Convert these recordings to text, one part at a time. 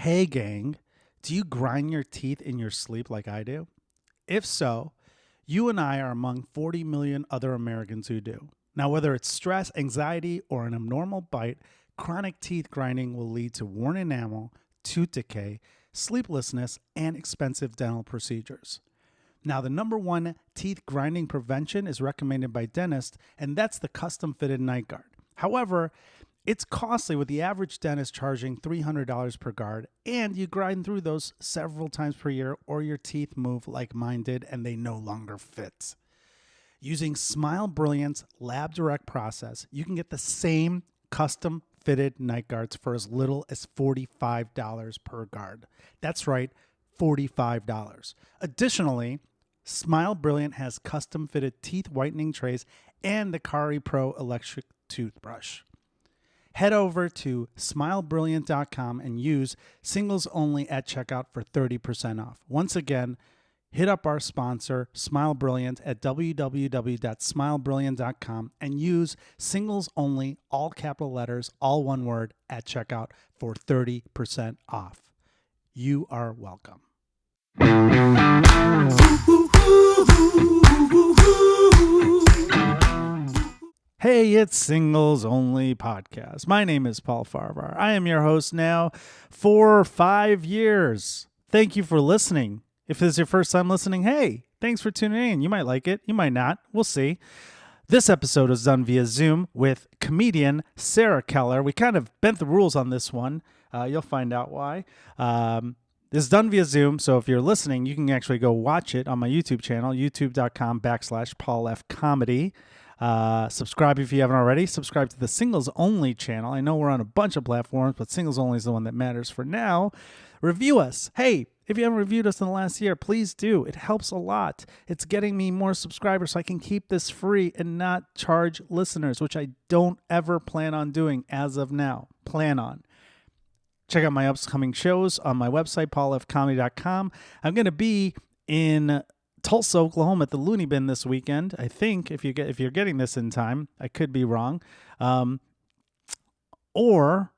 Hey gang, do you grind your teeth in your sleep like I do? If so, you and I are among 40 million other Americans who do. Now, whether it's stress, anxiety, or an abnormal bite, chronic teeth grinding will lead to worn enamel, tooth decay, sleeplessness, and expensive dental procedures. Now, the number one teeth grinding prevention is recommended by dentists, and that's the custom fitted night guard. However, it's costly, with the average dentist charging $300 per guard, and you grind through those several times per year, or your teeth move like mine did and they no longer fit. Using Smile Brilliant's Lab Direct process, you can get the same custom fitted night guards for as little as $45 per guard. That's right, $45. Additionally, Smile Brilliant has custom fitted teeth whitening trays and the Kari Pro electric toothbrush. Head over to smilebrilliant.com and use singles only at checkout for 30% off. Once again, hit up our sponsor, Smile Brilliant, at www.smilebrilliant.com and use singles only, all capital letters, all one word, at checkout for 30% off. You are welcome. Hey, it's Singles Only Podcast. My name is Paul Farahvar. I am your host now for 5 years. Thank you for listening. If this is your first time listening, hey, thanks for tuning in. You might like it. You might not. We'll see. This episode is done via Zoom with comedian Sarah Keller. We kind of bent the rules on this one. You'll find out why. This is done via Zoom, so if you're listening, you can actually go watch it on my YouTube channel, youtube.com/Paul F. Comedy. Subscribe if you haven't already. Subscribe to the Singles Only channel. I know we're on a bunch of platforms, but Singles Only is the one that matters for now. Review us. Hey, if you haven't reviewed us in the last year, please do. It helps a lot. It's getting me more subscribers so I can keep this free and not charge listeners, which I don't ever plan on doing as of now. Plan on. Check out my upcoming shows on my website, paulfcomedy.com. I'm going to be in Tulsa, Oklahoma at the Looney Bin this weekend. I think if you're getting this in time, I could be wrong. Or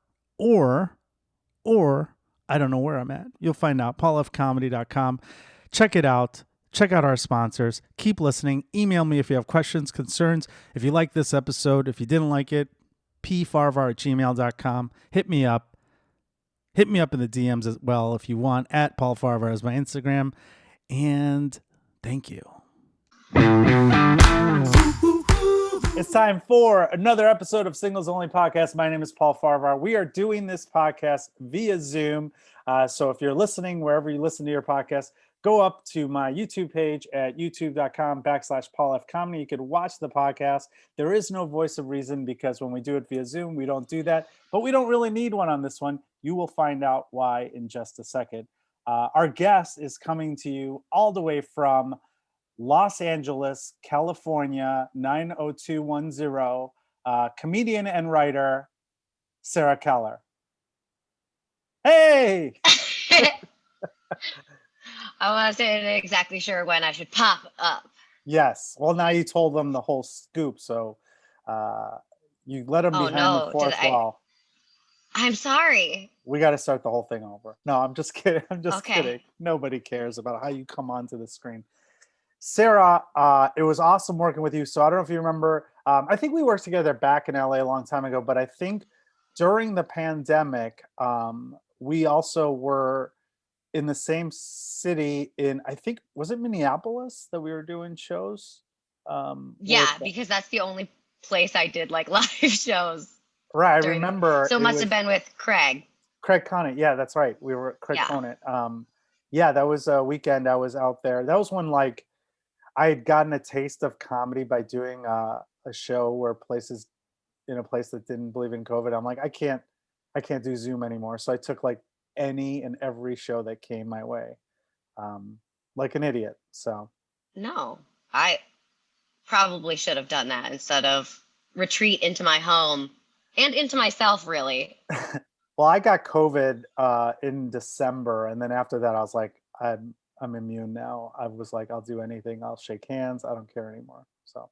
I don't know where I'm at. You'll find out. paulfcomedy.com. Check it out. Check out our sponsors. Keep listening. Email me if you have questions, concerns. If you like this episode, if you didn't like it, pfarvar@gmail.com. Hit me up. Hit me up in the DMs as well if you want. At Paul Farahvar is my Instagram. And thank you. It's time for another episode of Singles Only Podcast. My name is Paul Farahvar. We are doing this podcast via Zoom. So if you're listening, wherever you listen to your podcast, go up to my YouTube page at youtube.com/Paul F. Comedy. You can watch the podcast. There is no voice of reason because when we do it via Zoom, we don't do that. But we don't really need one on this one. You will find out why in just a second. Our guest is coming to you all the way from Los Angeles, California, 90210, comedian and writer, Sarah Keller. Hey! I wasn't exactly sure when I should pop up. Yes. Well, now you told them the whole scoop, so you let them behind the fourth wall. I'm sorry. We got to start the whole thing over. No, I'm just kidding. I'm just Okay. kidding. Nobody cares about how you come onto the screen. Sarah, it was awesome working with you. So I don't know if you remember. I think we worked together back in LA a long time ago, but I think during the pandemic, we also were in the same city in, I think, was it Minneapolis that we were doing shows? Yeah, because that's the only place I did like live shows. Right, I remember. So it must have been with Craig. Craig Conant. Yeah, that's right. We were at Craig Conant. Yeah, that was a weekend I was out there. That was when I had gotten a taste of comedy by doing a show where in a place that didn't believe in COVID. I'm like, I can't do Zoom anymore. So I took any and every show that came my way, like an idiot. So no, I probably should have done that instead of retreat into my home and into myself, really. Well, I got COVID in December, and then after that, I was like, I'm immune now. I was like, I'll do anything. I'll shake hands. I don't care anymore. So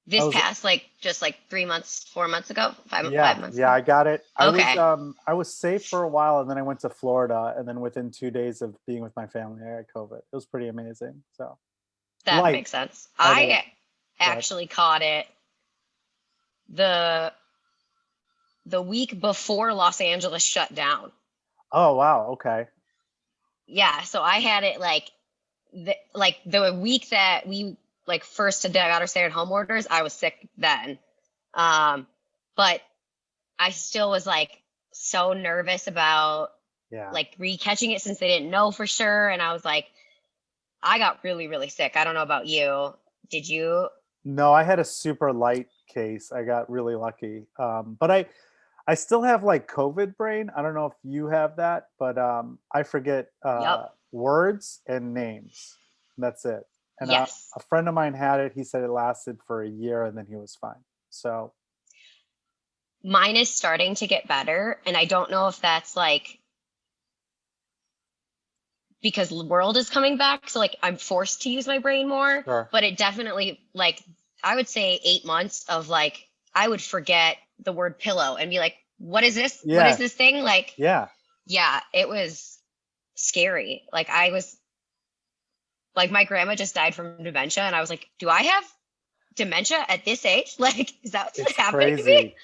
This past like just like 3 months, 4 months ago, five months Yeah, ago. I got it. Okay, I was safe for a while, and then I went to Florida, and then within 2 days of being with my family, I had COVID. It was pretty amazing. So that light, makes sense. by the way. I But actually caught it the week before Los Angeles shut down. oh wow, okay. Yeah, so I had it like the week that we like first got our stay-at-home orders. I was sick then, but I still was like so nervous about Yeah. like re-catching it since they didn't know for sure, and I was like, I got really really sick. I don't know about you. Did you? No, I had a super light case. I got really lucky. But I still have like COVID brain. I don't know if you have that, but I forget Yep. words and names. That's it. And Yes. a friend of mine had it. He said it lasted for a year and then he was fine. So, Mine is starting to get better, and I don't know if that's like because the world is coming back, so like I'm forced to use my brain more, sure. but it definitely like I would say 8 months of like I would forget the word pillow and be like, what is this? What is Yeah. this thing? Like, Yeah. yeah, it was scary. Like I was like my grandma just died from dementia, and I was like, do I have dementia at this age? Like, is that what's It's happening to me? crazy.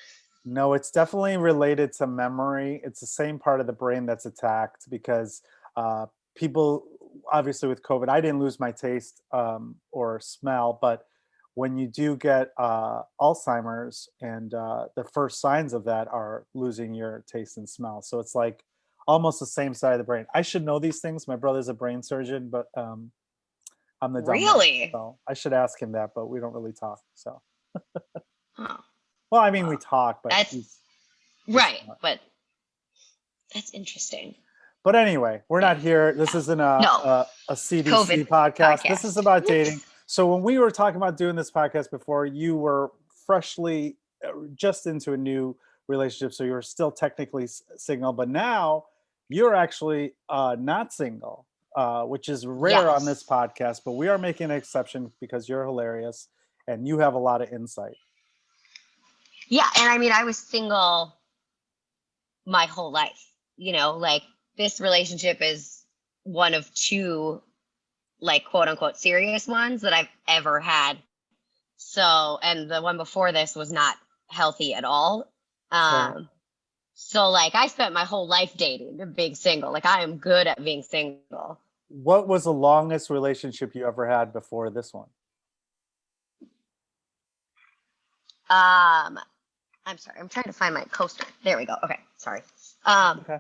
No, it's definitely related to memory. It's the same part of the brain that's attacked because uh, people, obviously with COVID, I didn't lose my taste or smell, but when you do get Alzheimer's, and the first signs of that are losing your taste and smell. So it's like almost the same side of the brain. I should know these things. My brother's a brain surgeon, but I'm the dumb one. Really? So I should ask him that, but we don't really talk. So, Oh, well, I mean, we well, talk, but that's he's right, not. but that's interesting. But anyway, we're Yeah. not here. This isn't No, a CDC COVID podcast. This is podcast. about dating. So when we were talking about doing this podcast before, you were freshly just into a new relationship, so you were still technically single. But now you're actually not single, which is rare on this Yes. podcast. But we are making an exception because you're hilarious and you have a lot of insight. Yeah, and I mean, I was single my whole life. Like this relationship is one of two, like quote unquote, serious ones that I've ever had. So, and the one before this was not healthy at all. Sure. So like I spent my whole life dating and being single. Like I am good at being single. What was the longest relationship you ever had before this one? I'm sorry, I'm trying to find my coaster. There we go. Okay, sorry. Okay.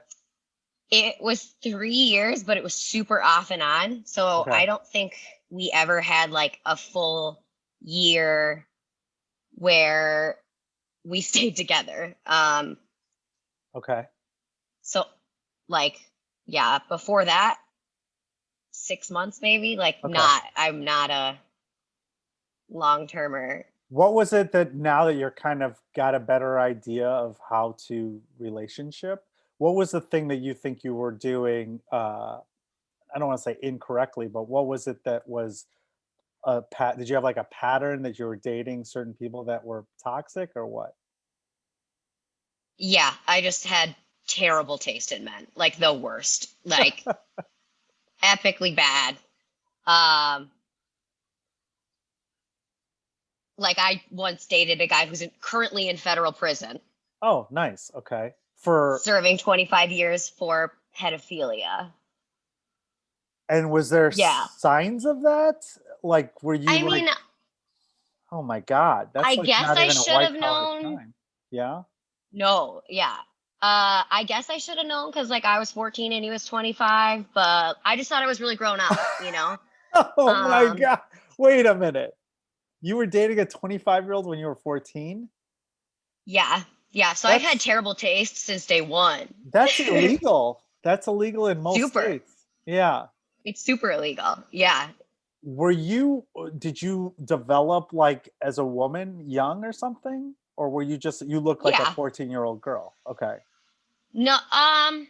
It was 3 years, but it was super off and on. So Okay. I don't think we ever had like a full year where we stayed together. Okay. So like, yeah, before that, 6 months maybe. Like, Okay. I'm not a long termer. What was it that now that you're kind of got a better idea of how to relationship? What was the thing that you think you were doing? I don't want to say incorrectly, but what was it that was did you have like a pattern that you were dating certain people that were toxic or what? Yeah, I just had terrible taste in men, like the worst, like epically bad. Um, like I once dated a guy who's currently in federal prison, Oh, nice. Okay. For serving 25 years for pedophilia. And was there Yeah. signs of that? Like were you I like, mean, oh my God, that's I like guess not I even a should have white collar known. crime. Yeah. No, yeah. I guess I should have known because like I was 14 and he was 25, but I just thought I was really grown up. Oh my Um, God. Wait a minute. You were dating a 25-year-old when you were 14? yeah, yeah. So I've had That's terrible taste since day one. that's illegal. That's illegal in most Super. states. Yeah. It's super illegal. Yeah. Did you develop like as a woman young or something? Or were you just, you look like a Yeah. 14-year-old girl? Okay. No, I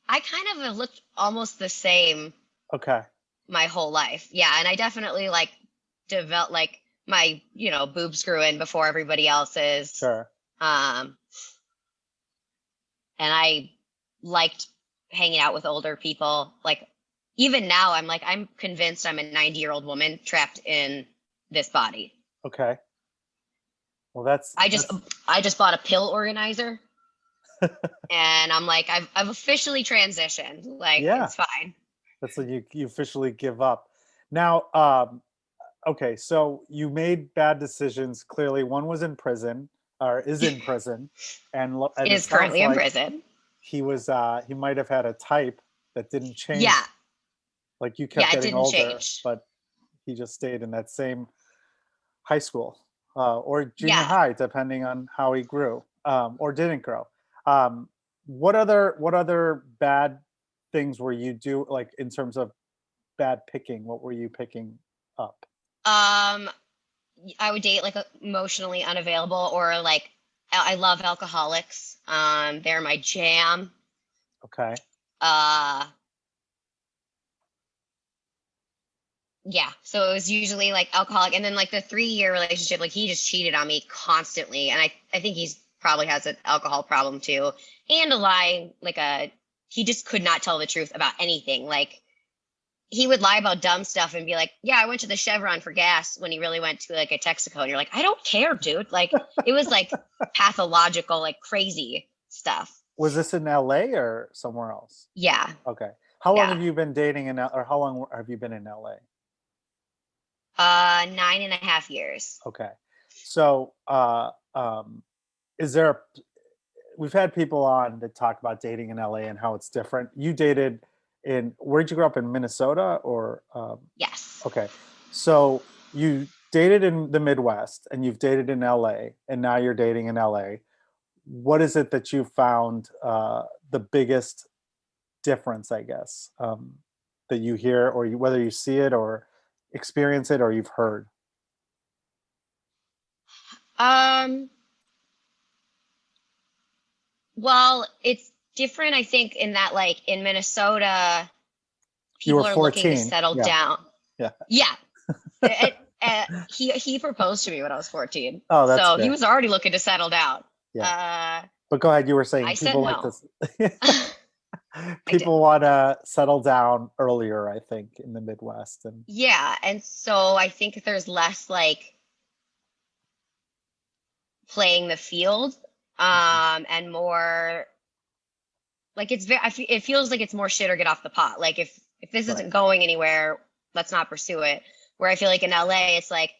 kind of have looked almost the same Okay. my whole life. Yeah, and I definitely like developed like my, boob screw in before everybody else's. Sure. And I liked hanging out with older people. Like, even now, I'm convinced I'm a 90-year-old woman trapped in this body. Okay. Well, that's I just bought a pill organizer, and I'm like, I've officially transitioned. Like, yeah. it's fine. That's what you officially give up. Now, okay, so you made bad decisions. Clearly, one was in prison or is in prison, and it Is sounds currently in like prison. he was he might have had a type that didn't change. Yeah. Like you kept it getting didn't older, change. but he just stayed in that same high school or junior Yeah. high, depending on how he grew or didn't grow. What other bad things were you do, like in terms of bad picking? What were you picking up? I would date like emotionally unavailable, or like I love alcoholics. They're my jam. Okay. Yeah, so it was usually like alcoholic, and then like the 3-year relationship, like he just cheated on me constantly, and I think he's probably has an alcohol problem too, and a lie, he just could not tell the truth about anything. Like, he would lie about dumb stuff and be like, yeah, I went to the Chevron for gas, when he really went to like a Texaco, and you're like, I don't care, dude. Like, it was like pathological, like crazy stuff. Was this in LA or somewhere else? Yeah. Okay. How long Yeah. have you been dating or how long have you been in LA? 9.5 years. Okay. So, is there we've had people on that talk about dating in LA and how it's different. You dated where'd you grow up, in Minnesota or? Yes. Okay. So you dated in the Midwest and you've dated in LA and now you're dating in LA. What is it that you found the biggest difference, I guess, that you hear, or whether you see it or experience it or you've heard? Well, it's different, I think, in that, like, in Minnesota, You were people are looking to 14. settle Yeah. down. Yeah. Yeah. He proposed to me when I was 14. Oh, that's So good. he was already looking to settle down. Yeah. But go ahead. You were saying I said people like no. this. People want to settle down earlier, I think, in the Midwest. And Yeah. And so I think there's less like playing the field, and more like it feels like it's more shit or get off the pot. Like, if this Right. isn't going anywhere, let's not pursue it. Where I feel like in LA, it's like,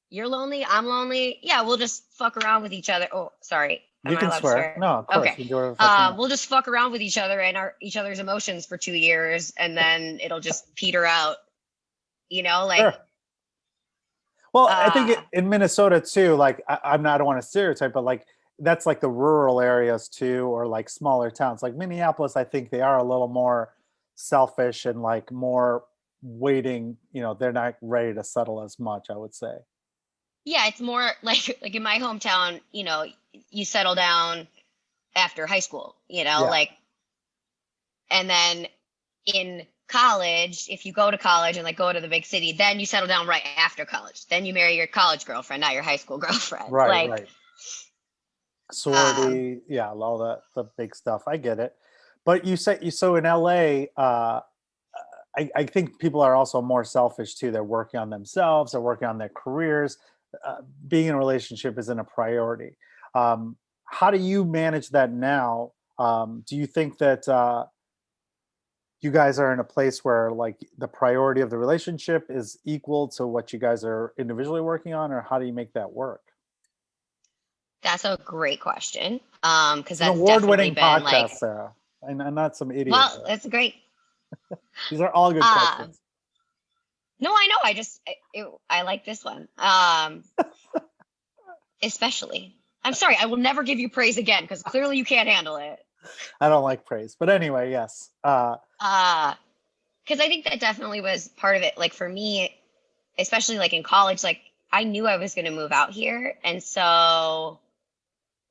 you're lonely, I'm lonely. Yeah, we'll just fuck around with each other. Oh, sorry. Am you I can allowed to swear. swear? No, of course. Okay. You can do whatever the fuck you want. We'll just fuck around with each other and each other's emotions for 2 years, and then it'll just peter out. Like. Sure. Well, I think in Minnesota too, like I don't want to stereotype, but like that's like the rural areas too, or like smaller towns. Like Minneapolis, I think they are a little more selfish and like more waiting. They're not ready to settle as much, I would say. Yeah, it's more like in my hometown, you settle down after high school, Yeah. like, and then in college, if you go to college and like go to the big city, then you settle down right after college. Then you marry your college girlfriend, not your high school girlfriend. Right, Like, right. Sorority, yeah, all the big stuff. I get it. But so in LA, I think people are also more selfish too. They're working on themselves, they're working on their careers. Being in a relationship isn't a priority. How do you manage that now? Do you think that you guys are in a place where like the priority of the relationship is equal to what you guys are individually working on, or how do you make that work? that's a great question. Because It's an that's award-winning definitely been podcast, like, Sarah, and I'm not some idiot. well, that's great. These are all good questions. No, I know. I like this one. Especially. I'm sorry. I will never give you praise again, because clearly you can't handle it. I don't like praise, but anyway, yes. Because I think that definitely was part of it. Like, for me, especially like in college, like, I knew I was going to move out here, and so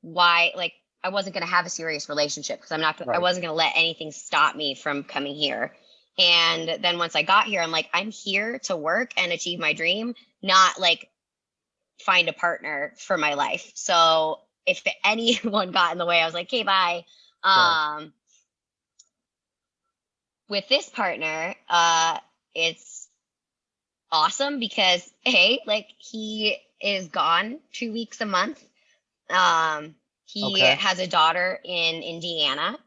I wasn't going to have a serious relationship, because I Right. wasn't going to let anything stop me from coming here. And then once I got here, I'm like, I'm here to work and achieve my dream, not like find a partner for my life. So if anyone got in the way, I was like, okay, bye. Right. With this partner, it's awesome because like he is gone 2 weeks a month. He Okay. has a daughter in Indiana.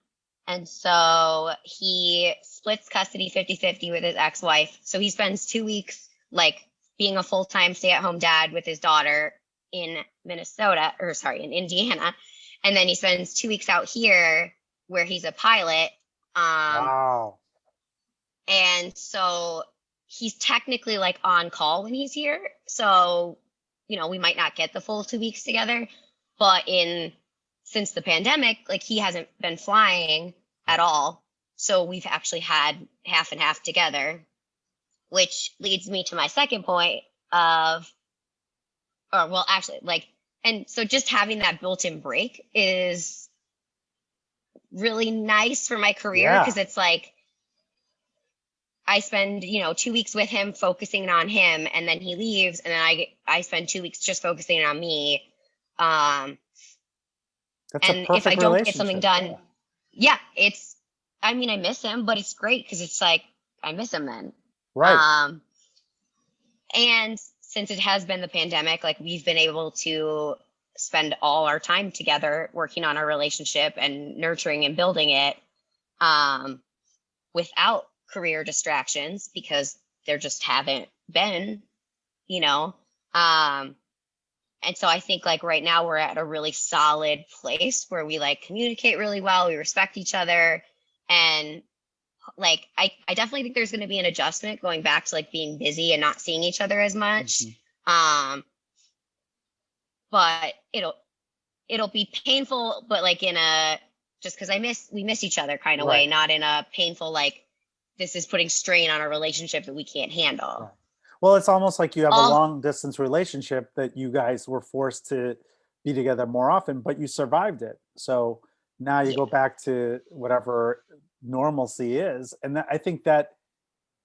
And so he splits custody 50-50 with his ex-wife. So he spends 2 weeks like being a full-time stay-at-home dad with his daughter in in Indiana. And then he spends 2 weeks out here where he's a pilot. Wow. And so he's technically like on call when he's here. So, we might not get the full 2 weeks together, but since the pandemic, like he hasn't been flying at all. So we've actually had half and half together, which leads me to my second point and so just having that built-in break is really nice for my career Yeah. because it's like I spend, 2 weeks with him focusing on him, and then he leaves, and then I spend 2 weeks just focusing on me. That's a And if I perfect don't get something relationship. done, I miss him, but it's great because it's like I miss him then. Right. And since it has been the pandemic, like we've been able to spend all our time together working on our relationship and nurturing and building it without career distractions because there just haven't been, you know. And so I think like right now we're at a really solid place where we like communicate really well, we respect each other, and like I definitely think there's going to be an adjustment going back to like being busy and not seeing each other as much. But it'll be painful, but like in a just because we miss each other kind of way, Right. not in a painful like this is putting strain on our relationship that we can't handle. Right. Well, it's almost like you have a All long distance relationship that you guys were forced to be together more often, but you survived it. So now you yeah, go back to whatever normalcy is. And I think that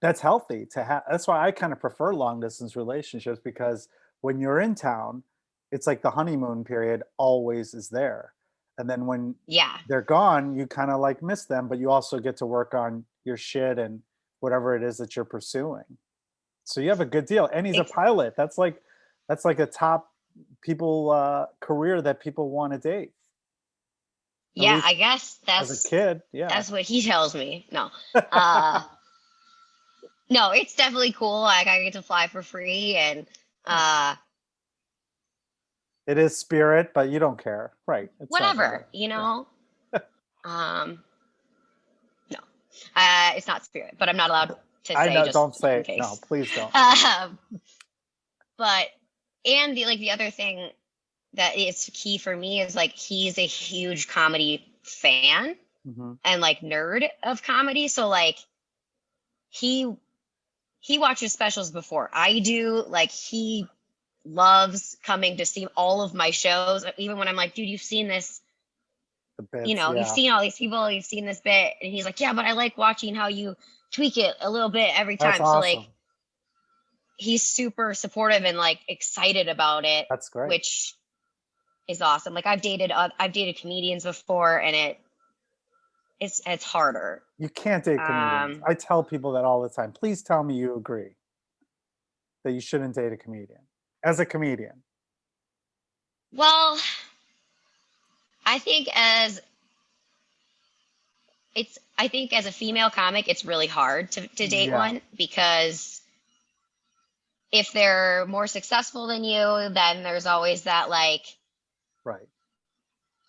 that's healthy to have. That's why I kind of prefer long distance relationships, because when you're in town, it's like the honeymoon period always is there. And then when yeah, they're gone, you kind of like miss them, but you also get to work on your shit and whatever it is that you're pursuing. So you have a good deal. And he's a ex- pilot. That's like a top people career that people want to date. At yeah. least I guess as a kid. Yeah. that's what he tells me. No, uh, no, it's definitely cool. Like I get to fly for free, and uh, It is Spirit, but you don't care. Right. It's all good. whatever, you Yeah. know. Um, no, it's not Spirit, but I'm not allowed to I say know. just Don't say in it. No, case. please don't. Um, but and the other thing that is key for me is like he's a huge comedy fan Hmm. and like nerd of comedy. So like he watches specials before I do. Like he loves coming to see all of my shows, even when I'm like, dude, you've seen this, The bits. you've Yeah. seen all these people, you've seen this bit, and he's like, yeah, but I like watching how you tweak it a little bit every That's time. So like awesome. he's super supportive and like excited about it, That's great. which is awesome. Like I've dated comedians before, and it's harder. You can't date comedians. I tell people that all the time. Please tell me you agree that you shouldn't date a comedian as a comedian. Well, I think as a female comic, it's really hard to date Yeah. one because if they're more successful than you, then there's always that like, Right.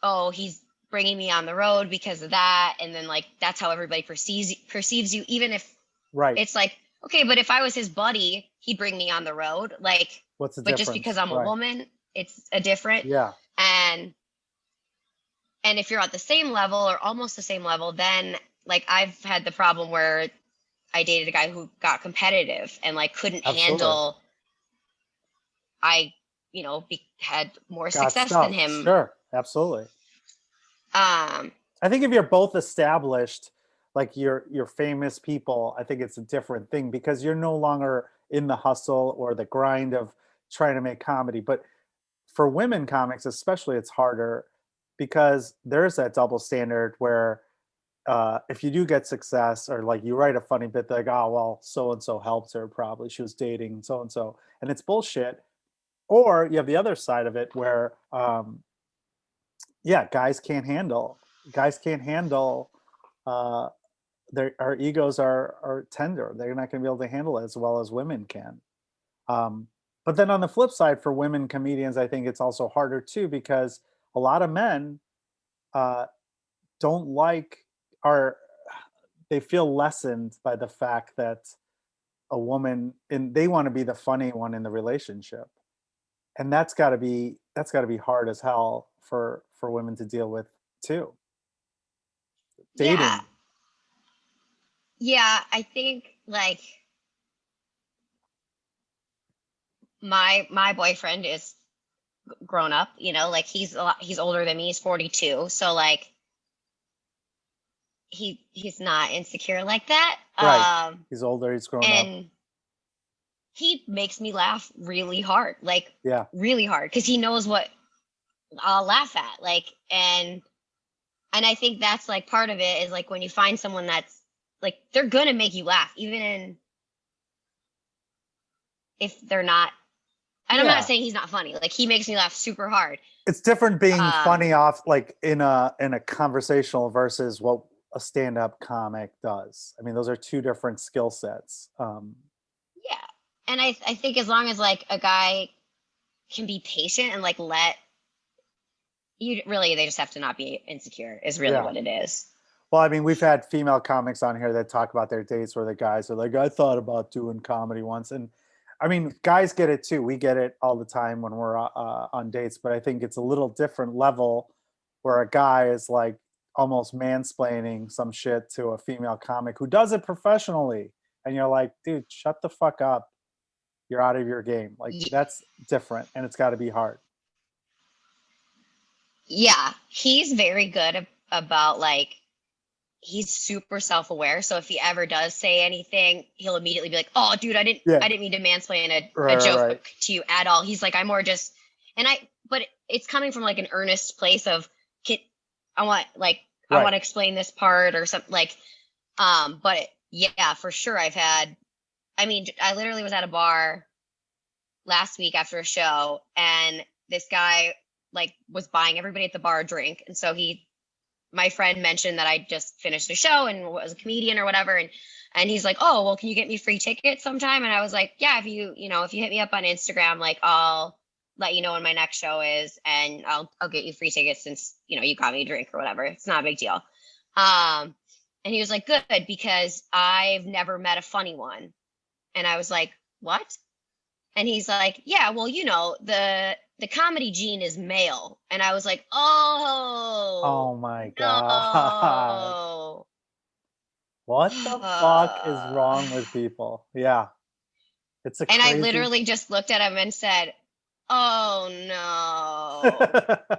oh, he's bringing me on the road because of that, and then like that's how everybody perceives you, even if Right. it's like, okay, but if I was his buddy, he'd bring me on the road, like, What's the but just because difference? I'm a Right. woman, it's a different. Yeah. And if you're at the same level or almost the same level, then like I've had the problem where I dated a guy who got competitive and like couldn't Absolutely. handle. I, had more Got success stuff. than him. Sure. Absolutely. Um, I think if you're both established, like you're famous people, I think it's a different thing because you're no longer in the hustle or the grind of trying to make comedy. But for women comics especially, it's harder because there's that double standard where if you do get success or like you write a funny bit, they're like, oh well, so and so helped her, probably she was dating so and so, and it's bullshit. Or you have the other side of it where yeah, guys can't handle uh our egos are tender. They're not going to be able to handle it as well as women can. But then on the flip side, for women comedians, I think it's also harder too because a lot of men uh, don't like are they feel lessened by the fact that a woman and they want to be the funny one in the relationship, and that's got to be hard as hell for women to deal with too. Yeah. Dating, Yeah, I think like my boyfriend is grown up, you know, like he's older than me, he's 42. So like he's not insecure like that. right? He's older. He's grown up. And he makes me laugh really hard, like Yeah, really hard, because he knows what I'll laugh at. Like, and I think that's like part of it is like when you find someone that's like they're gonna make you laugh, if they're not. And I'm not yeah. saying he's not funny. Like he makes me laugh super hard. It's different being Um, funny off like in a conversational versus what a stand-up comic does. I mean, those are two different skill sets. yeah. And I think as long as like a guy can be patient and like let you really they just have to not be insecure is really Yeah. what it is. Well, I mean, we've had female comics on here that talk about their dates where the guys are like, I thought about doing comedy once. And I mean, guys get it too. We get it all the time when we're on dates, but I think it's a little different level where a guy is like almost mansplaining some shit to a female comic who does it professionally. And you're like, dude, shut the fuck up. You're out of your game. Like that's different and it's got to be hard. Yeah, he's very good about like he's super self-aware. So if he ever does say anything, he'll immediately be like, "Oh, dude, Yeah. I didn't mean to mansplain a Right, right, joke right. to you at all." He's like, "I'm more just," and but it's coming from like an earnest place of, "Kid, I Right. want to explain this part or something like." But yeah, for sure, I've had. I mean, I literally was at a bar last week after a show, and this guy like was buying everybody at the bar a drink, and so my friend mentioned that I just finished a show and was a comedian or whatever, and he's like, "Oh, well, can you get me free tickets sometime?" And I was like, "Yeah, if you hit me up on Instagram, like I'll let you know when my next show is, and I'll get you free tickets since you got me a drink or whatever. It's not a big deal." And he was like, "Good, because I've never met a funny one." And I was like, "What?" And he's like, "Yeah, well, the comedy gene is male." And I was like, "Oh, Oh my God. no." What the fuck is wrong with people? Yeah. It's a And I crazy. literally just looked at him and said, "Oh, no."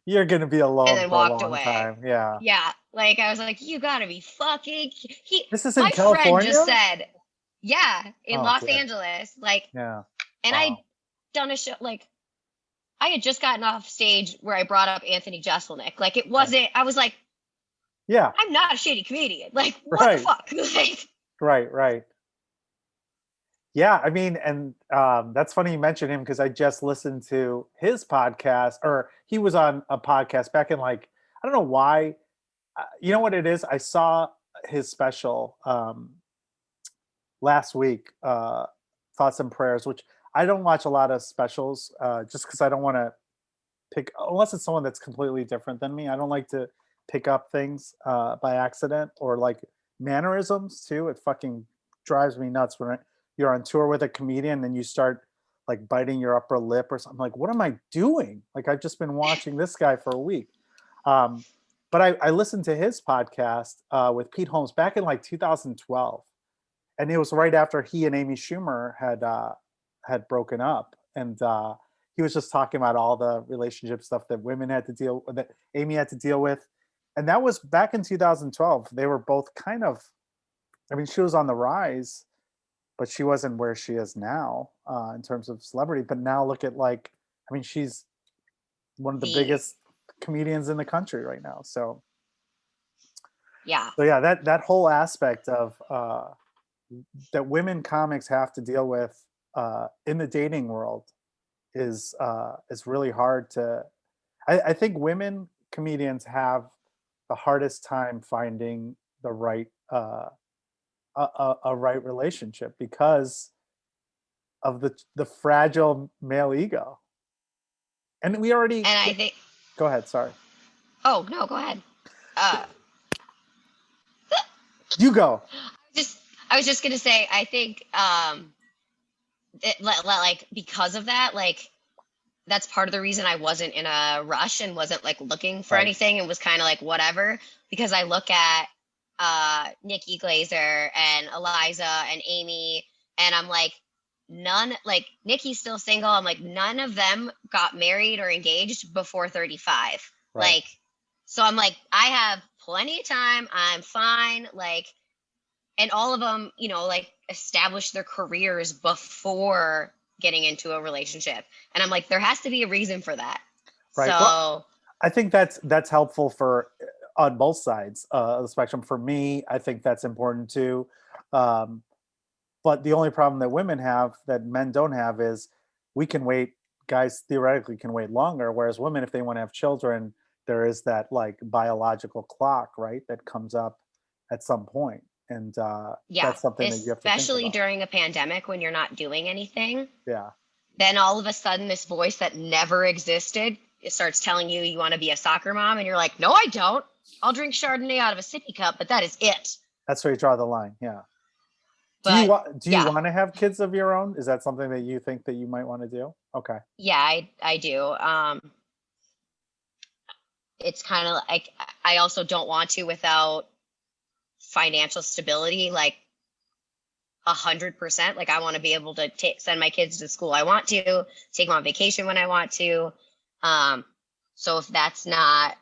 You're going to be And alone then for a walked long away. time. Yeah. Yeah. Like, I was like, "You gotta be fucking." This is in My friend just California? said, yeah, in Oh, Los good. Angeles. Like, Yeah. and I'd Wow. done a show, like, I had just gotten off stage where I brought up Anthony Jeselnik. Like, it Right. wasn't, I was like, Yeah. I'm not a shitty comedian. Like, what the Right. fuck? Like, Right. Right. Yeah. I mean, and that's funny you mentioned him because I just listened to his podcast, or he was on a podcast back in like, I don't know why. You know what it is? I saw his special last week, Thoughts and Prayers, which I don't watch a lot of specials just because I don't want to pick, unless it's someone that's completely different than me. I don't like to pick up things by accident or like mannerisms too. It fucking drives me nuts when you're on tour with a comedian and you start like biting your upper lip or something. Like, what am I doing? Like, I've just been watching this guy for a week. Um, but I listened to his podcast with Pete Holmes back in like 2012, and it was right after he and Amy Schumer had broken up, and he was just talking about all the relationship stuff that women had to that Amy had to deal with, and that was back in 2012. They were both kind of, I mean, she was on the rise, but she wasn't where she is now in terms of celebrity. But now look at like I mean, she's one of the The biggest comedians in the country right now. yeah. So yeah, that whole aspect of that women comics have to deal with in the dating world is really hard to. I think women comedians have the hardest time finding the right a right relationship because of the fragile male ego. And we already And I think, go ahead. Sorry, oh no, go ahead. Uh, you go. just I was just gonna say, I think like because of that, like that's part of the reason I wasn't in a rush and wasn't like looking for Right. anything and was kind of like whatever, because I look at Nikki Glazer and Eliza and Amy, and I'm like, none, like Nikki's still single. I'm like, none of them got married or engaged before 35. Right. Like, so I'm like, I have plenty of time. I'm fine. Like, and all of them, you know, like established their careers before getting into a relationship. And I'm like, there has to be a reason for that. Right. Well, So I think that's helpful for on both sides of the spectrum. For me, I think that's important too. Um, but the only problem that women have that men don't have is we can wait. Guys theoretically can wait longer, whereas women, if they want to have children, there is that like biological clock, right, that comes up at some point, and yeah, that's something that you have to think especially about. during a pandemic when you're not doing anything, Yeah. then all of a sudden this voice that never existed, it starts telling you you want to be a soccer mom. And you're like, no, I don't. I'll drink Chardonnay out of a sippy cup, but that is it. That's where you draw the line. Yeah. But Do you yeah, want to have kids of your own? Is that something that you think that you might want to do? Okay. yeah, I do. It's kind of like I also don't want to without financial stability, like 100%. Like I want to be able to send my kids to school I want to, take them on vacation when I want to. So if that's not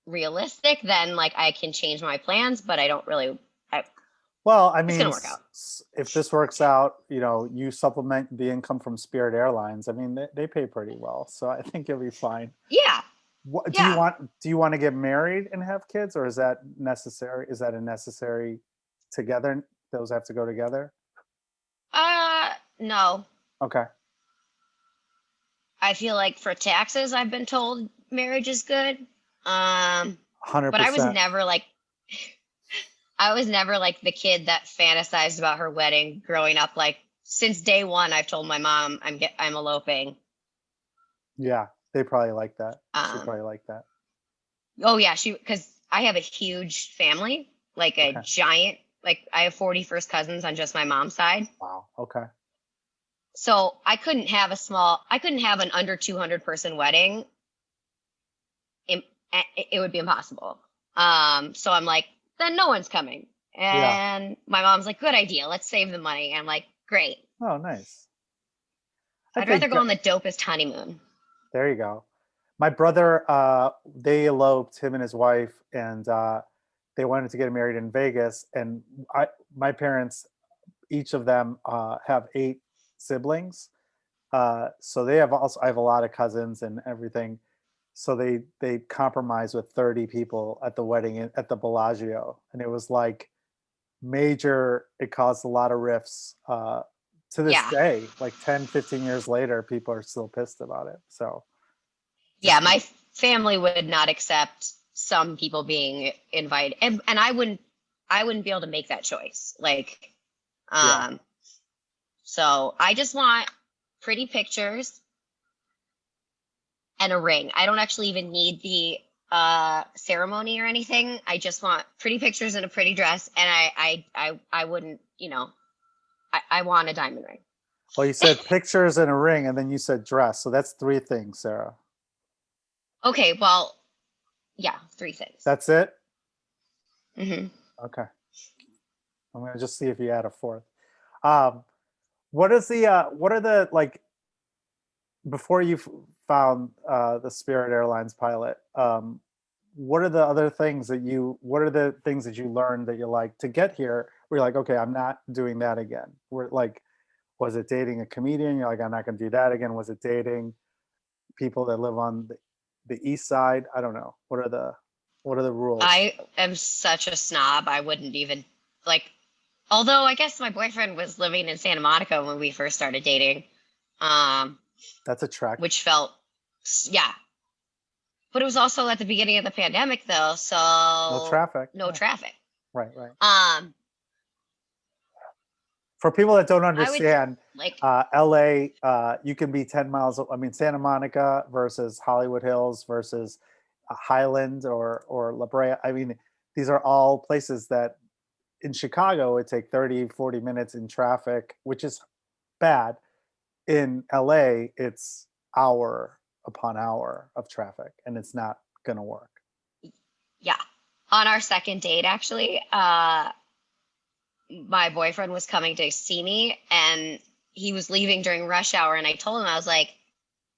realistic, then like I can change my plans, but I don't really. Well, I It's mean, gonna work out. if this works out, you know, you supplement the income from Spirit Airlines. I mean, they pay pretty well, so I think you'll be fine. Yeah, What, yeah. do you want to get married and have kids, or is that necessary? Is that a necessary together? Those have to go together. No. Okay. I feel like for taxes, I've been told marriage is good. Hundred But I was percent. never like I was never like the kid that fantasized about her wedding growing up. Like since day one, I've told my mom I'm eloping. Yeah, they probably like that. She Um, probably like that. oh yeah, because I have a huge family, like a Okay. giant. Like I have 41st cousins on just my mom's side. Wow. Okay. So I couldn't have an under 200 person wedding. It, it would be impossible. So I'm like, then no one's coming. Yeah. And my mom's like, good idea. Let's save the money. And I'm like, great. Oh, nice. I I'd rather think go on the dopest honeymoon. there you go. My brother, they eloped, him and his wife, and they wanted to get married in Vegas. And my parents, each of them have 8 siblings. So they have also, I have a lot of cousins and everything. So they compromised with 30 people at the wedding at the Bellagio, and it was like major. It caused a lot of rifts. To this Yeah. day, like 10, 15 years later, people are still pissed about it. So Yeah. just My family would not accept some people being invited. And I wouldn't be able to make that choice. Like, yeah. um, so I just want pretty pictures and a ring. I don't actually even need the ceremony or anything. I just want pretty pictures and a pretty dress. And I wouldn't, you know, I want a diamond ring. Well, you said pictures and a ring, and then you said dress. So that's 3 things, Sarah. Okay, well, yeah, 3 things. That's it? Hmm. Okay. I'm gonna just see if you add a fourth. Um, what is what are the like before you found the Spirit Airlines pilot? What are the other things that what are the things that you learned that you like to get here? Where you're like, okay, I'm not doing that again. We're like, Was it dating a comedian? You're like, I'm not going to do that again. Was it dating people that live on the east side? I don't know. What are the rules? I am such a snob. I wouldn't even like, although I guess my boyfriend was living in Santa Monica when we first started dating. That's a trek. Which felt, yeah. But it was also at the beginning of the pandemic though, so No traffic. no traffic. Right. For people that don't understand, LA, you can be 10 miles. I mean, Santa Monica versus Hollywood Hills versus Highland or La Brea. I mean, these are all places that in Chicago would take 30, 40 minutes in traffic, which is bad. In LA, it's hour upon hour of traffic, and it's not going to work. Yeah. On our second date, actually, my boyfriend was coming to see me and he was leaving during rush hour. And I told him, I was like,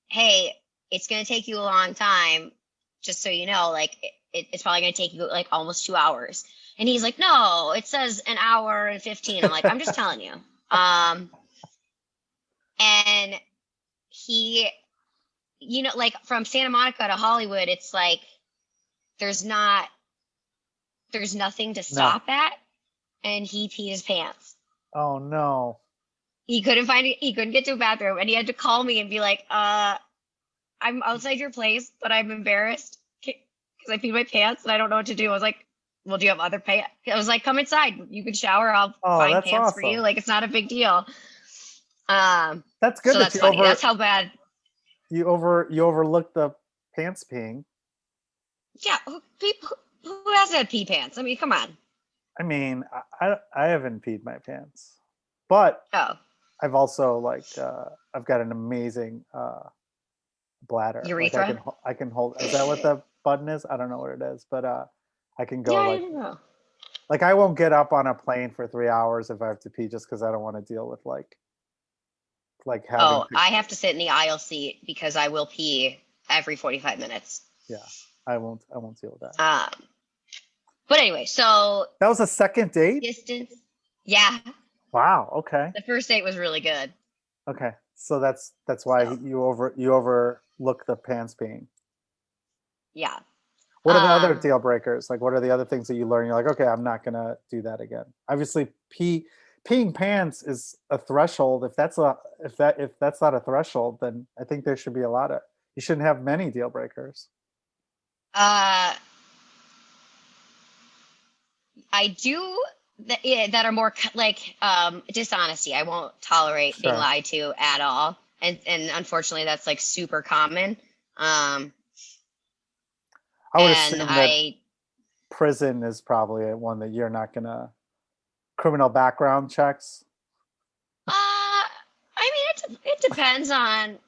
hey, it's going to take you a long time. Just so you know, like it's probably going to take you like almost 2 hours. And he's like, no, it says an hour and 15. I'm like, I'm just telling you. And he, you know, like from Santa Monica to Hollywood, it's like, there's nothing to stop at. And he peed his pants. Oh no. He couldn't get to a bathroom and he had to call me and be like, I'm outside your place, but I'm embarrassed because I peed my pants and I don't know what to do. I was like, well, do you have other pants? I was like, come inside. You can shower. I'll find pants awesome. for you. Like, it's not a big deal. That's good. So that's funny. That's how bad. You overlooked the pants peeing. Yeah. Who has had pee pants? I mean, come on. I mean, I haven't peed my pants, but I've also I've got an amazing bladder. Urethra? Like I can hold. Is that what the button is? I don't know what it is, but I can go I don't know. Like I won't get up on a plane for 3 hours if I have to pee, just because I don't want to deal with having. I have to sit in the aisle seat because I will pee every 45 minutes. Yeah, I won't deal with that. But anyway, so that was a second date? Distance. Yeah. Wow. Okay. The first date was really good. Okay. So that's why you overlook the pants peeing. Yeah. What are the other deal breakers? Like, what are the other things that you learn? You're like, okay, I'm not gonna do that again. Obviously, peeing pants is a threshold. If that's not a threshold, then I think there should be you shouldn't have many deal breakers. I do that are more like dishonesty. I won't tolerate being lied to at all, and unfortunately, that's like super common. I would assume that prison is probably one that you're not gonna criminal background checks. I mean, it depends on.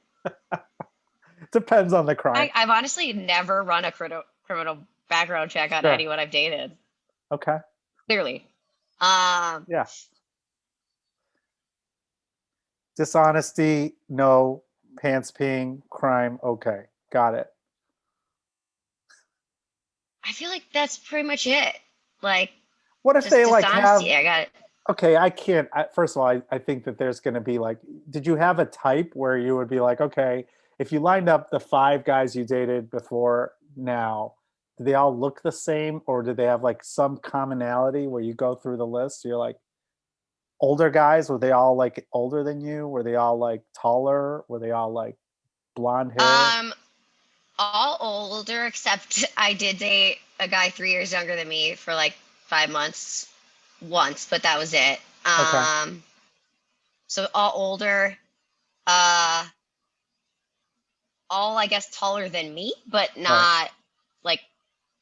Depends on the crime. I've honestly never run a criminal background check on anyone I've dated. Okay. Clearly. Yeah. Dishonesty, no. Pants peeing, crime, okay. Got it. I feel like that's pretty much it. Like, what if they like have? I got it. Okay, I can't. First of all, I think that there's going to be like, did you have a type where you would be like, okay, if you lined up the 5 guys you dated before now, do they all look the same, or do they have like some commonality where you go through the list? You're like, older guys, were they all like older than you? Were they all like taller? Were they all like blonde hair? All older, except I did date a guy 3 years younger than me for like 5 months once, but that was it. Okay. So all older, all I guess taller than me, but not like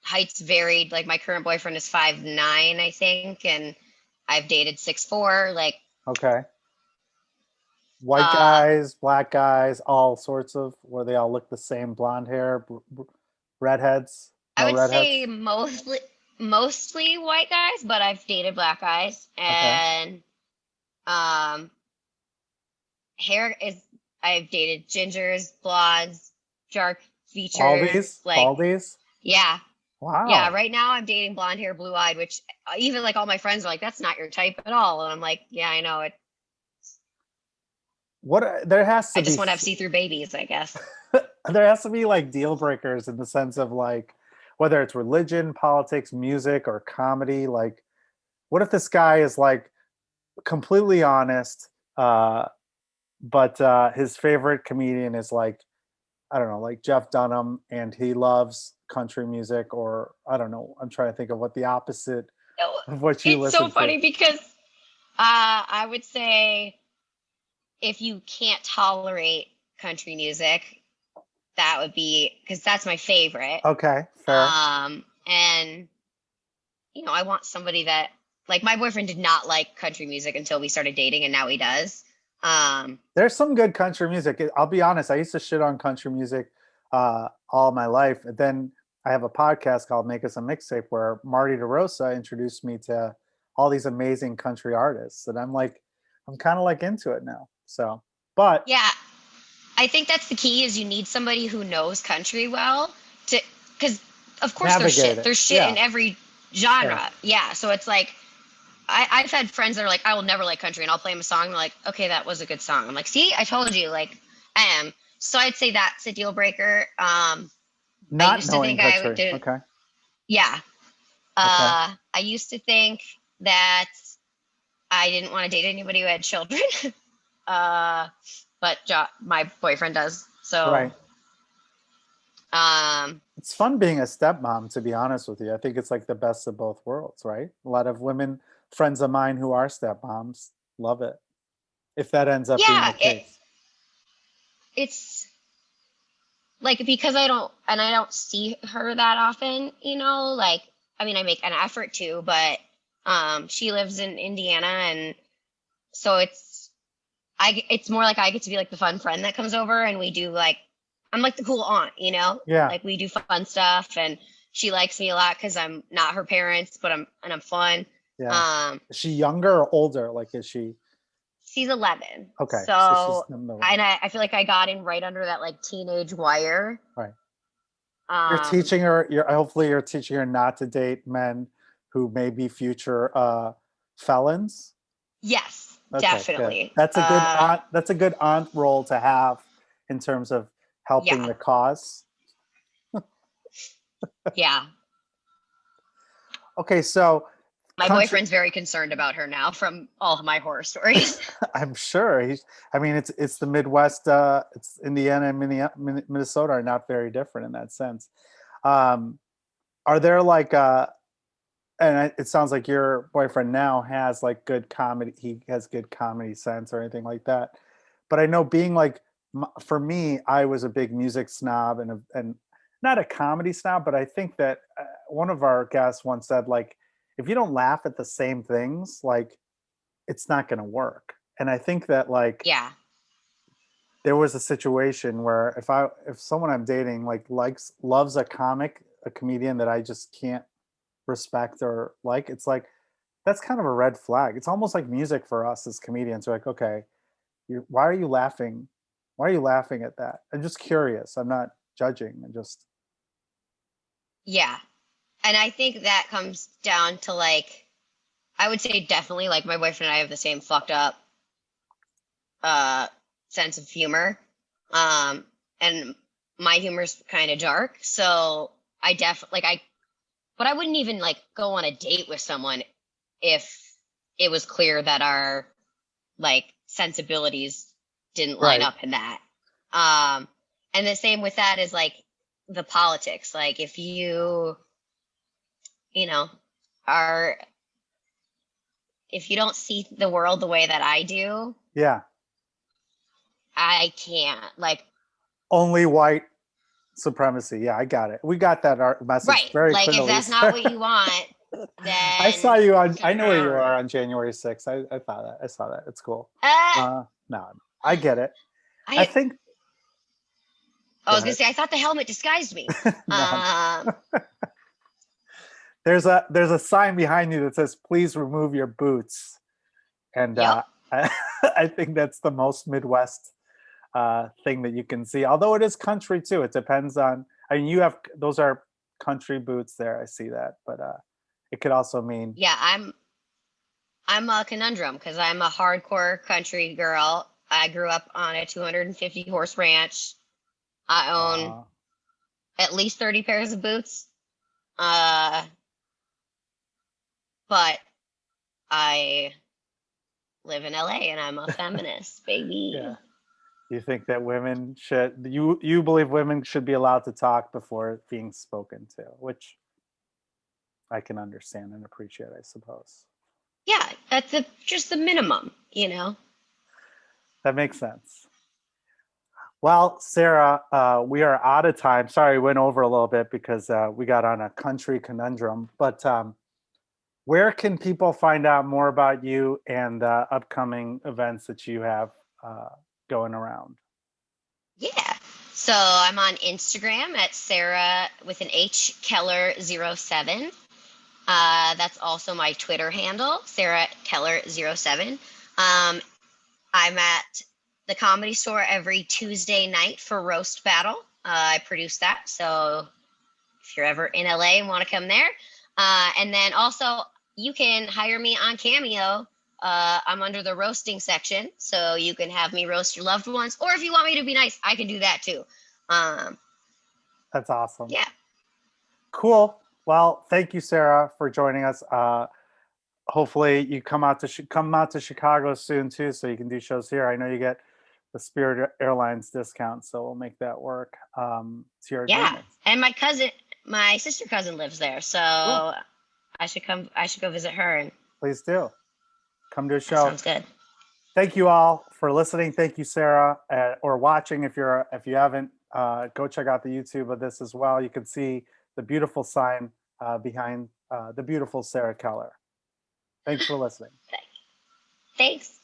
heights varied. Like my current boyfriend is 5'9", I think, and I've dated 6'4". Like, okay. White guys, black guys, all sorts of, where they all look the same, blonde hair, redheads. No, I would say mostly white guys, but I've dated black guys, and hair is, I've dated gingers, blondes, dark features. Baldies? Yeah. Wow. Yeah, right now I'm dating blonde hair, blue eyed, which even like all my friends are like, that's not your type at all. And I'm like, yeah, I know it. there has I to just be want to have see-through babies, I guess. there has to be like deal breakers in the sense of like whether it's religion, politics, music, or comedy. Like, what if this guy is like completely honest, but his favorite comedian is like, I don't know, like Jeff Dunham, and he loves country music, or I don't know. I'm trying to think of what the opposite No, of what you it's so listen to. funny because I would say if you can't tolerate country music, that would be because that's my favorite. Okay, fair. And I want somebody that like my boyfriend did not like country music until we started dating, and now he does. There's some good country music. I'll be honest, I used to shit on country music all my life. And then I have a podcast called Make Us a Mixtape where Marty DeRosa introduced me to all these amazing country artists. And I'm kind of like into it now. So, but Yeah, I think that's the key is you need somebody who knows country well to because of course there's navigate shit. it. There's shit Yeah, in every fair. genre. Yeah. So it's like I've had friends that are like, I will never like country and I'll play them a song and they're like, okay, that was a good song. I'm like, see, I told you, like I am. So I'd say that's a deal breaker. I Not used to knowing think I country. didn't Okay. yeah. Okay. I used to think that I didn't want to date anybody who had children. But my boyfriend does. So Right. um It's fun being a stepmom, to be honest with you. I think it's like the best of both worlds, right? A lot of women, friends of mine who are stepmoms, love it. If that ends up being yeah, the case. it's like because I don't see her that often, like I mean I make an effort to, but she lives in Indiana and so it's more like I get to be like the fun friend that comes over and we do like I'm like the cool aunt, Yeah. like we do fun stuff and she likes me a lot because I'm not her parents, but I'm fun. Yeah. Um, Is she younger or older? Like, is she she's 11, okay? So she's so in the middle. and I feel like I got in right under that like teenage wire. Right. You're Um, teaching her. Hopefully you're teaching her not to date men who may be future felons. yes, Okay, good. definitely. That's a good aunt. That's a good aunt role to have in terms of helping Yeah, the cause. yeah. Okay, so My country. boyfriend's very concerned about her now from all of my horror stories. I'm sure he's. I mean, it's the Midwest. It's Indiana and Minnesota are not very different in that sense. Um, are there like it sounds like your boyfriend now has like good comedy. He has good comedy sense or anything like that. But I know being like for me, I was a big music snob and not a comedy snob, but I think that one of our guests once said like if you don't laugh at the same things, like it's not going to work. And I think that like Yeah, there was a situation where if someone I'm dating like loves a comedian that I just can't respect or like, it's like that's kind of a red flag. It's almost like music for us as comedians. We're like, okay, why are you laughing? Why are you laughing at that? I'm just curious. I'm not judging. I'm just yeah. And I think that comes down to like I would say definitely like my boyfriend and I have the same fucked up uh sense of humor. And my humor's kind of dark. So but I wouldn't even like go on a date with someone if it was clear that our like sensibilities didn't line right. up in that. And the same with that is like the politics. Like if you know, are if you don't see the world the way that I do, Yeah. I can't. Like, Only white supremacy. Yeah, I got it. We got that message right. very Like if clearly. that's not what you want, I saw then you on. I know where you are on January 6th. I thought that. I saw that. It's cool. No, I get it. I I think. I Go was gonna ahead. say I thought the helmet disguised me. No, Um there's a sign behind you that says "Please remove your boots," and yep. I, I think that's the most Midwest thing that you can see. Although it is country too. It depends on. I mean, you have those are country boots there. I see that, but it could also mean Yeah, I'm a conundrum because I'm a hardcore country girl. I grew up on a 250 horse ranch. I own at least 30 pairs of boots. But I live in LA and I'm a feminist, baby. Yeah. You think that women should, you believe women should be allowed to talk before being spoken to, which I can understand and appreciate, I suppose. Yeah, that's just the minimum, you know? That makes sense. Well, Sarah, we are out of time. Sorry, we went over a little bit because we got on a country conundrum. But where can people find out more about you and the upcoming events that you have going around? Yeah. So I'm on Instagram at Sarah with an H Keller 07. That's also my Twitter handle, Sarah Keller 07. I'm at the Comedy Store every Tuesday night for Roast Battle. I produce that. So if you're ever in LA and want to come there. And then also you can hire me on Cameo. I'm under the roasting section, so you can have me roast your loved ones. Or if you want me to be nice, I can do that too. That's awesome. Yeah. Cool. Well, thank you, Sarah, for joining us. Hopefully you come out to Chicago soon too, so you can do shows here. I know you get the Spirit Airlines discount, so we'll make that work. To your advantage. And my sister cousin lives there, so cool. I should go visit her. And please do. Come to a show. That sounds good. Thank you all for listening. Thank you, Sarah, or watching. If you haven't, go check out the YouTube of this as well. You can see the beautiful sign behind the beautiful Sarah Keller. Thanks for listening. Thanks.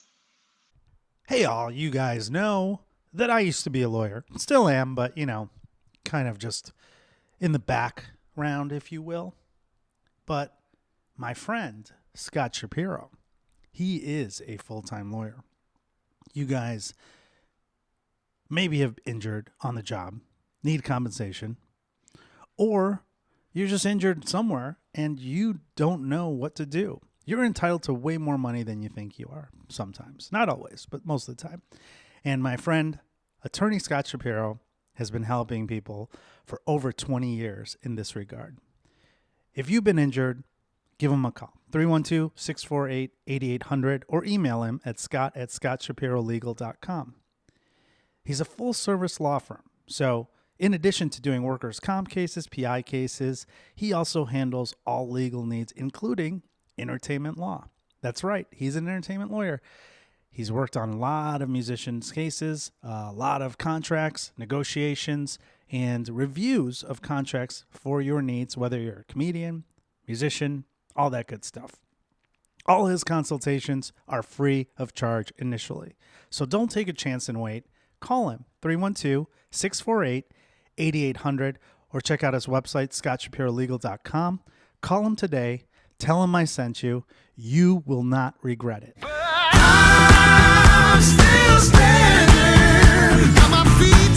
Hey, all, you guys know that I used to be a lawyer. Still am, but, kind of just in the background, if you will. But my friend, Scott Shapiro, he is a full-time lawyer. You guys maybe have injured on the job, need compensation, or you're just injured somewhere and you don't know what to do. You're entitled to way more money than you think you are sometimes. Not always, but most of the time. And my friend, attorney Scott Shapiro, has been helping people for over 20 years in this regard. If you've been injured, give him a call, 312-648-8800, or email him at scott@scottshapirolegal.com. He's a full-service law firm, so in addition to doing workers' comp cases, PI cases, he also handles all legal needs, including entertainment law. That's right, he's an entertainment lawyer. He's worked on a lot of musicians' cases, a lot of contracts, negotiations, and reviews of contracts for your needs, whether you're a comedian, musician, all that good stuff. All his consultations are free of charge initially. So don't take a chance and wait. Call him, 312-648-8800, or check out his website, scottshapirolegal.com. Call him today. Tell him I sent you. You will not regret it. I'm still standing on my feet.